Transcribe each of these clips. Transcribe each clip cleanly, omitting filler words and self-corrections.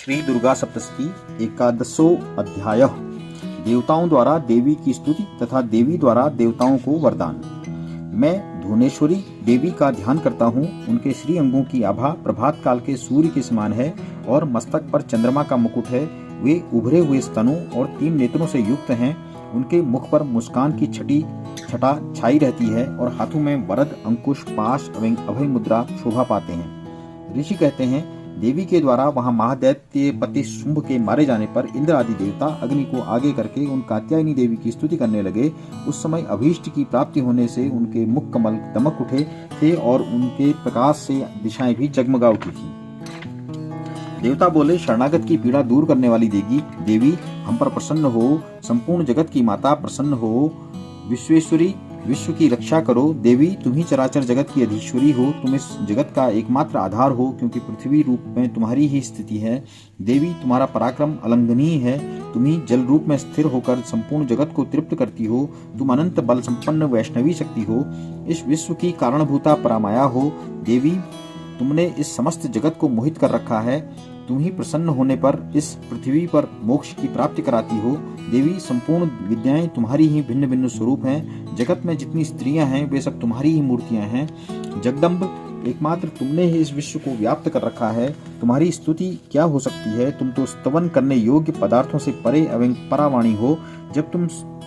श्री दुर्गा सप्तशती एकादशो अध्याय। देवताओं द्वारा देवी की स्तुति तथा देवी द्वारा देवताओं को वरदान। मैं धुनेश्वरी देवी का ध्यान करता हूँ। उनके श्री अंगों की आभा प्रभात काल के सूर्य के समान है और मस्तक पर चंद्रमा का मुकुट है। वे उभरे हुए स्तनों और 3 नेत्रों से युक्त हैं। उनके मुख पर मुस्कान की छटा छाई रहती है और हाथों में वरद, अंकुश, पाश एवं अभय मुद्रा शोभा पाते हैं। ऋषि कहते हैं, देवी के द्वारा वहां महादैत्य पति शुंभ के मारे जाने पर इंद्र आदि देवता अग्नि को आगे करके उन कात्यायनी देवी की स्तुति करने लगे। उस समय अभीष्ट की प्राप्ति होने से उनके मुख कमल दमक उठे थे और उनके प्रकाश से दिशाएं भी जगमगा उठी थी। देवता बोले, शरणागत की पीड़ा दूर करने वाली देवी हम पर प्रसन्न हो। संपूर्ण जगत की माता प्रसन्न हो। विश्वेश्वरी, विश्व की रक्षा करो। देवी, तुम ही चराचर जगत की अधीश्वरी हो। तुम इस जगत का एकमात्र आधार हो, क्योंकि पृथ्वी रूप में तुम्हारी ही स्थिति है। देवी, तुम्हारा पराक्रम अलंघनीय है। तुम ही जल रूप में स्थिर होकर संपूर्ण जगत को तृप्त करती हो। तुम अनंत बल संपन्न वैष्णवी शक्ति हो। इस विश्व की कारणभूता परामाया हो। देवी, तुमने इस समस्त जगत को मोहित कर रखा है। तुम ही प्रसन्न होने पर इस पृथ्वी पर मोक्ष की प्राप्ति कराती हो। देवी, संपूर्ण विद्याएं तुम्हारी ही भिन्न भिन्न स्वरूप हैं। जगत में जितनी स्त्रियां हैं वे सब तुम्हारी ही मूर्तियां हैं। जगदम्ब, एकमात्र तुमने ही इस विश्व को व्याप्त कर रखा है। तुम्हारी स्तुति क्या हो सकती है। तुम तो स्तवन करने योग्य पदार्थों से परे एवं परावाणी हो। जब तुम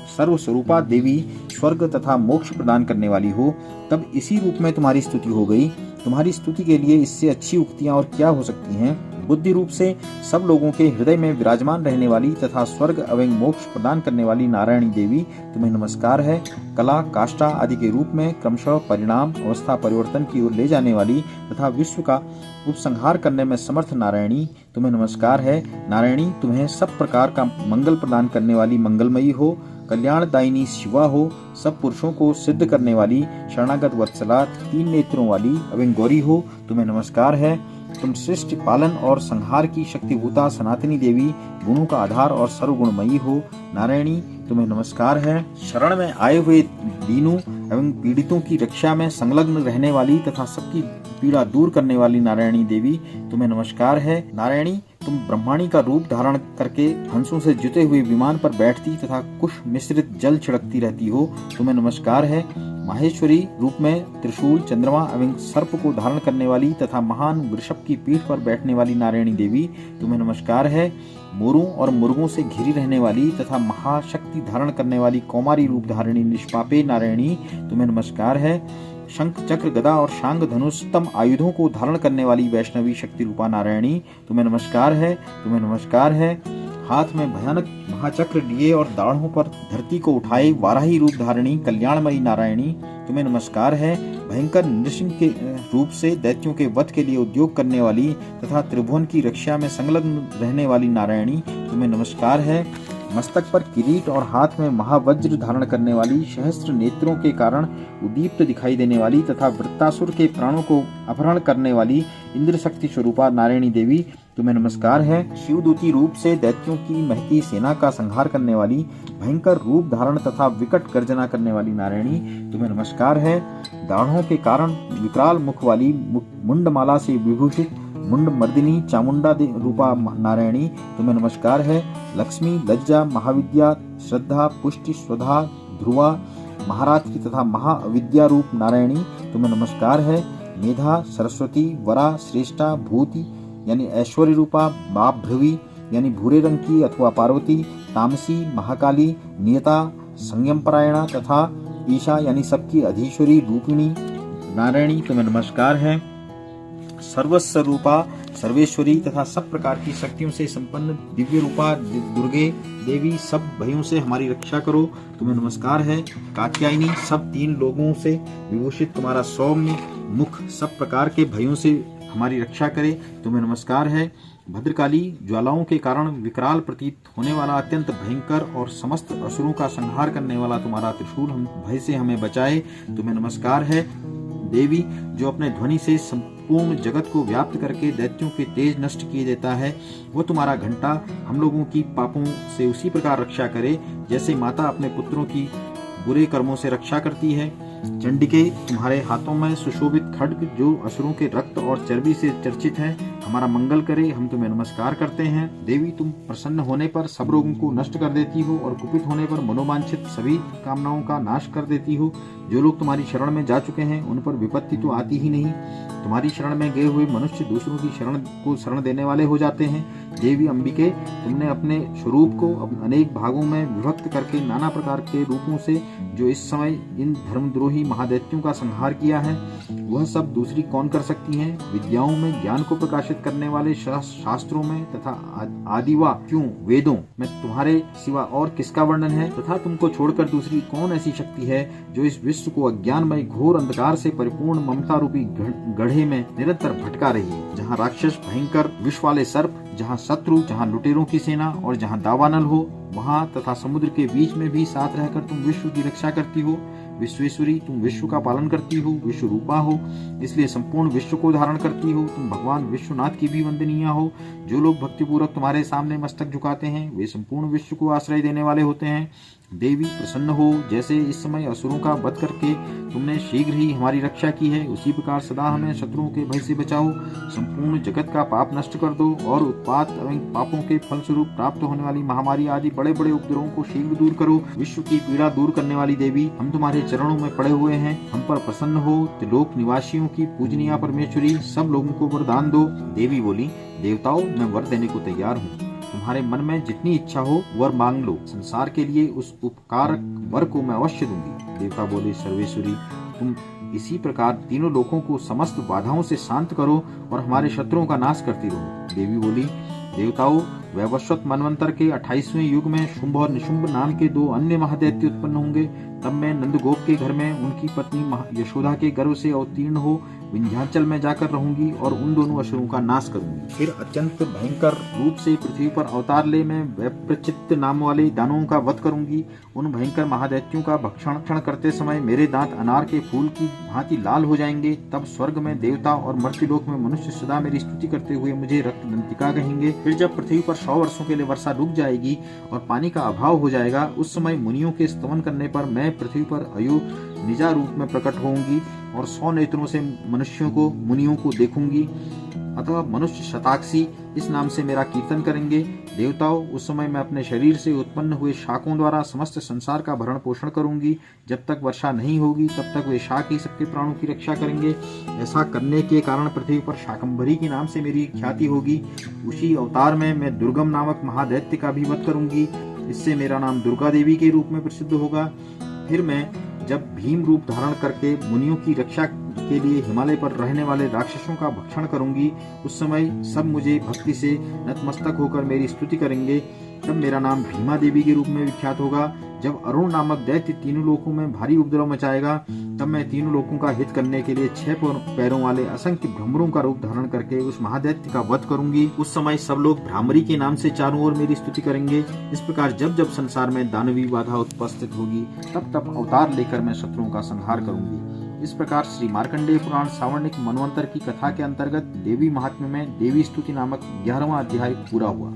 सर्वस्वरूपा देवी स्वर्ग तथा मोक्ष प्रदान करने वाली हो, तब इसी रूप में तुम्हारी स्तुति हो गई। तुम्हारी स्तुति के लिए इससे अच्छी उक्तियां और क्या हो सकती हैं। बुद्धि रूप से सब लोगों के हृदय में विराजमान रहने वाली तथा स्वर्ग एवं मोक्ष प्रदान करने वाली नारायणी देवी, तुम्हें नमस्कार है। कला, काष्ठा आदि के रूप में क्रमशः परिणाम अवस्था परिवर्तन की ओर ले जाने वाली तथा विश्व का उपसंहार करने में समर्थ नारायणी, तुम्हें नमस्कार है। नारायणी, तुम्हें सब प्रकार का मंगल प्रदान करने वाली मंगलमयी हो। कल्याणदायिनी शिवा हो। सब पुरुषों को सिद्ध करने वाली शरणागत वत्सला 3 नेत्रों वाली एवं गौरी हो, तुम्हें नमस्कार है। तुम सृष्टि पालन और संहार की शक्तिभूता सनातनी देवी, गुणों का आधार और सर्वगुणमयी हो। नारायणी, तुम्हें नमस्कार है। शरण में आए हुए दीनों एवं पीड़ितों की रक्षा में संलग्न रहने वाली तथा सबकी पीड़ा दूर करने वाली नारायणी देवी, तुम्हें नमस्कार है। नारायणी, तुम ब्रह्माणी का रूप धारण करके हंसों से जुते हुए विमान पर बैठती तथा कुश मिश्रित जल छिड़कती रहती हो, तुम्हें नमस्कार है। माहेश्वरी रूप में त्रिशूल, चंद्रमा एवं सर्प को धारण करने वाली तथा महान वृषभ की पीठ पर बैठने वाली नारायणी देवी, तुम्हें नमस्कार है। मोरों और मुर्गों से घिरी रहने वाली तथा महाशक्ति धारण करने वाली कौमारी रूप धारिणी निष्पापे नारायणी, तुम्हें नमस्कार है। शंख, चक्र, गदा और शांग धनुष तम आयुधों को धारण करने वाली वैष्णवी शक्ति रूपा नारायणी, तुम्हें नमस्कार है। तुम्हें नमस्कार है। हाथ में भयानक महाचक्र लिए और दाढ़ों पर धरती को उठाए वाराही रूप धारिणी कल्याणमयी नारायणी, तुम्हें नमस्कार है। भयंकर नृसिंह के रूप से दैत्यों के वध के लिए उद्योग करने वाली तथा त्रिभुवन की रक्षा में संलग्न रहने वाली नारायणी, तुम्हें नमस्कार है। मस्तक पर किरीट और हाथ में महावज्र धारण करने वाली, सहस्त्र नेत्रों के कारण उद्दीप्त दिखाई देने वाली तथा वृत्तासुर के प्राणों को अपहरण करने वाली इंद्र शक्ति स्वरूपा नारायणी देवी, तुम्हें नमस्कार है। शिवदूती रूप से दैत्यों की महती सेना का संहार करने वाली, भयंकर रूप धारण तथा विकट गर्जना करने वाली नारायणी, तुम्हें नमस्कार है। दाढ़ों के कारण विकराल मुख वाली, मुंडमाला से विभूषित मुंड मर्दिनी चामुंडा रूपा नारायणी, तुम्हें नमस्कार है। लक्ष्मी, लज्जा, महाविद्या, श्रद्धा, पुष्टि, स्वधा, ध्रुवा, महारात्रि तथा महाविद्या रूप नारायणी, तुम्हें नमस्कार है। मेधा, सरस्वती, वरा, श्रेष्ठा, भूति यानी ऐश्वर्य रूपा, बाभ्रवी यानी भूरे रंग की अथवा पार्वती, तामसी, महाकाली, नियता, संयम परायणा तथा ईशा यानी सबकी अधीश्वरी रूपिणी नारायणी, तुम्हें नमस्कार है। सर्वस्व रूपा, सर्वेश्वरी तथा सब प्रकार की शक्तियों से संपन्न दिव्य रूपा दुर्गे देवी, सब भयों से हमारी रक्षा करो, तुम्हें नमस्कार है। कात्यायनी, सब 3 लोगों से विभूषित तुम्हारा सौम्य मुख सब प्रकार के भयों से हमारी रक्षा करे, तुम्हें नमस्कार है। भद्रकाली, ज्वालाओं के कारण विकराल प्रतीत होने वाला अत्यंत भयंकर और समस्त असुरों का संहार करने वाला तुम्हारा त्रिशूल हम भय से हमें बचाए, तुम्हें नमस्कार है। देवी, जो अपने ध्वनि से संपूर्ण जगत को व्याप्त करके दैत्यों के तेज नष्ट किए देता है, वो तुम्हारा घंटा हम लोगों की पापों से उसी प्रकार रक्षा करे जैसे माता अपने पुत्रों की बुरे कर्मों से रक्षा करती है। चंडिके, तुम्हारे हाथों में सुशोभित खड्ग जो असुरों के रक्त और चर्बी से चर्चित है, हमारा मंगल करे, हम तुम्हें नमस्कार करते हैं। देवी, तुम प्रसन्न होने पर सब रोगों को नष्ट कर देती हो और कुपित होने पर मनोवांछित सभी कामनाओं का नाश कर देती हो। जो लोग तुम्हारी शरण में जा चुके हैं उन पर विपत्ति तो आती ही नहीं। तुम्हारी शरण में गए हुए मनुष्य दूसरों की शरण देने वाले हो जाते हैं। देवी अंबिके, तुमने अपने स्वरूप को अनेक भागों में विभक्त करके नाना प्रकार के रूपों से जो इस समय इन धर्मद्रोही महादैत्यों का संहार किया है, वह सब दूसरी कौन कर सकती हैं? विद्याओं में ज्ञान को प्रकाशित करने वाले शास्त्रों में तथा आदिवा क्यों वेदों में तुम्हारे सिवा और किसका वर्णन है? तथा तुमको छोड़कर दूसरी कौन ऐसी शक्ति है जो इस विश्व को अज्ञानमय घोर अंधकार से परिपूर्ण ममता रूपी गड्ढे में निरंतर भटका रही है, जहाँ राक्षस भयंकर विष वाले सर्प, जहाँ शत्रु, जहाँ लुटेरों की सेना और जहाँ दावानल हो, वहाँ तथा समुद्र के बीच में भी साथ रहकर तुम विश्व की रक्षा करती हो। विश्वेश्वरी, तुम विश्व का पालन करती हो, विश्व रूपा हो, इसलिए संपूर्ण विश्व को धारण करती हो। तुम भगवान विश्वनाथ की भी वंदनीय हो। जो लोग भक्तिपूर्वक तुम्हारे सामने मस्तक झुकाते हैं वे संपूर्ण विश्व को आश्रय देने वाले होते हैं। देवी, प्रसन्न हो। जैसे इस समय असुरों का वध करके तुमने शीघ्र ही हमारी रक्षा की है, उसी प्रकार सदा हमें शत्रुओं के भय से बचाओ। संपूर्ण जगत का पाप नष्ट कर दो और उत्पात एवं पापों के फलस्वरूप प्राप्त होने वाली महामारी आदि बड़े बड़े उपद्रवों को शीघ्र दूर करो। विश्व की पीड़ा दूर करने वाली देवी, हम तुम्हारे चरणों में पड़े हुए हैं, हम पर प्रसन्न हो। त्रिलोक निवासियों की पूजनीय परमेश्वरी, सब लोगों को वरदान दो। देवी बोली, देवताओं, मैं वर देने को तैयार हूँ। तुम्हारे मन में जितनी इच्छा हो वर मांग लो। संसार के लिए उस उपकारक वर को मैं अवश्य दूंगी। देवता बोले, सर्वेश्वरी, तुम इसी प्रकार तीनों लोकों को समस्त बाधाओं से शांत करो और हमारे शत्रुओं का नाश करती रहो। देवी बोली, देवताओं, वैवस्वत मनवंतर के 28वें युग में शुंभ और निशुंभ नाम के दो अन्य महादैत्य उत्पन्न होंगे। तब मैं नंदगोप के घर में उनकी पत्नी यशोदा के गर्भ से अवतीर्ण हो विंध्याचल में जाकर रहूंगी और उन दोनों असुरों का नाश करूंगी। फिर अत्यंत भयंकर रूप से पृथ्वी पर अवतार ले मैं वैप्रचित्त नाम वाले दानवों का वध करूंगी। उन भयंकर महादैत्यों का भक्षण करते समय मेरे दांत अनार के फूल की भांति लाल हो जाएंगे। तब स्वर्ग में देवता और मर्त्यलोक में मनुष्य सदा मेरी स्तुति करते हुए मुझे रक्तदंतिका कहेंगे। फिर जब पृथ्वी पर 100 वर्षों के लिए वर्षा रुक जाएगी और पानी का अभाव हो जाएगा, उस समय मुनियों के स्तवन करने पर मैं पृथ्वी पर अयो निजा रूप में प्रकट होंगी और 100 नेत्रों से मनुष्यों को मुनियों को देखूंगी। अतः मनुष्य शताक्षी इस नाम से मेरा कीर्तन करेंगे। देवताओं, उस समय मैं अपने शरीर से उत्पन्न हुए शाकों द्वारा समस्त संसार का भरण पोषण करूंगी। जब तक वर्षा नहीं होगी तब तक वे शाक ही सबके प्राणों की रक्षा करेंगे। ऐसा करने के कारण पृथ्वी पर शाकंभरी के नाम से मेरी ख्याति होगी। उसी अवतार में मैं दुर्गम नामक महादैत्य का भी वध करूंगी। इससे मेरा नाम दुर्गा देवी के रूप में प्रसिद्ध होगा। फिर मैं जब भीम रूप धारण करके मुनियों की रक्षा के लिए हिमालय पर रहने वाले राक्षसों का भक्षण करूंगी, उस समय सब मुझे भक्ति से नतमस्तक होकर मेरी स्तुति करेंगे। तब मेरा नाम भीमा देवी के रूप में विख्यात होगा। जब अरुण नामक दैत्य तीनों लोकों में भारी उपद्रव मचाएगा, तब मैं तीनों लोकों का हित करने के लिए 6 पैरों वाले असंख्य भ्रमरों का रूप धारण करके उस महादैत्य का वध करूंगी। उस समय सब लोग भ्रामरी के नाम से चारों ओर मेरी स्तुति करेंगे। इस प्रकार जब जब संसार में दानवी बाधा उपस्थित होगी, तब तब अवतार लेकर मैं शत्रुओं का संहार करूंगी। इस प्रकार श्री मार्कंडेय पुराण सावर्णिक मनवंतर की कथा के अंतर्गत देवी महात्म्य में देवी स्तुति नामक 11वां अध्याय पूरा हुआ।